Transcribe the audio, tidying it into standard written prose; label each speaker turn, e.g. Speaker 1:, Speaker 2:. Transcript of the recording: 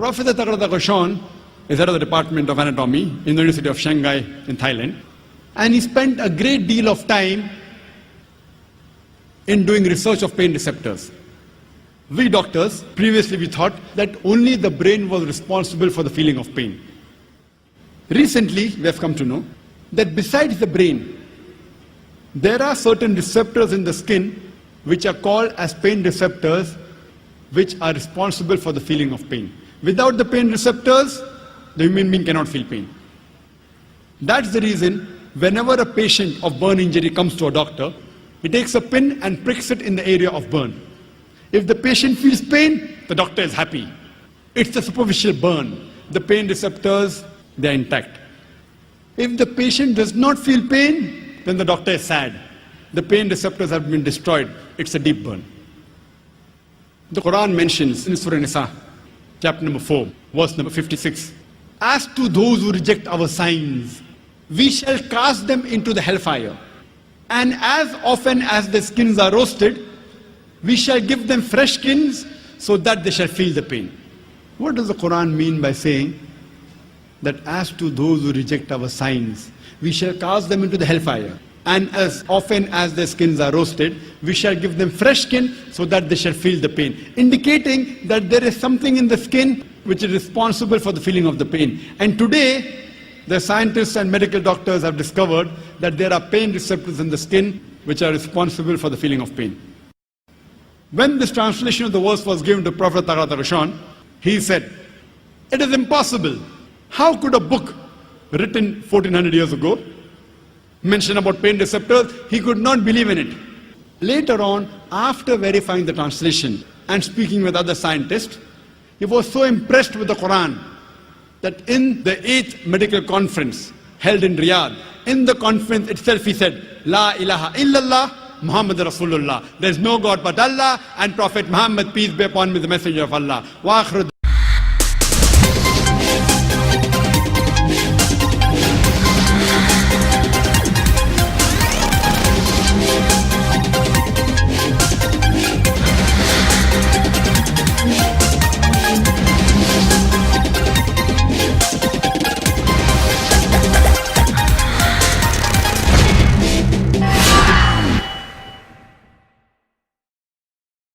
Speaker 1: Professor Tagrata Goshan is head of the Department of Anatomy in the University of Shanghai in Thailand. And he spent a great deal of time in doing research of pain receptors. We doctors, previously we thought that only the brain was responsible for the feeling of pain. Recently, we have come to know that besides the brain, there are certain receptors in the skin which are called as pain receptors, which are responsible for the feeling of pain. Without the pain receptors, the human being cannot feel pain. That's the reason whenever a patient of burn injury comes to a doctor, he takes a pin and pricks it in the area of burn. If the patient feels pain, the doctor is happy. It's a superficial burn. The pain receptors, they are intact. If the patient does not feel pain, then the doctor is sad. The pain receptors have been destroyed. It's a deep burn. The Quran mentions in Surah Nisa, chapter number 4, verse number 56, as to those who reject our signs, we shall cast them into the hellfire. And as often as the skins are roasted, we shall give them fresh skins so that they shall feel the pain. What does the Quran mean by saying that as to those who reject our signs, we shall cast them into the hellfire? And as often as their skins are roasted, we shall give them fresh skin so that they shall feel the pain. Indicating that there is something in the skin which is responsible for the feeling of the pain. And today, the scientists and medical doctors have discovered that there are pain receptors in the skin which are responsible for the feeling of pain. When this translation of the verse was given to Prophet Tagrata Goshan, he said, it is impossible. How could a book written 1400 years ago mention about pain receptors? He could not believe in it. Later on, after verifying the translation and speaking with other scientists, he was so impressed with the Quran that in the 8th medical conference held in Riyadh, in the conference itself he said, La ilaha illallah Muhammad Rasulullah. There is no God but Allah, and Prophet Muhammad, peace be upon him, is the messenger of Allah. Wa akhiru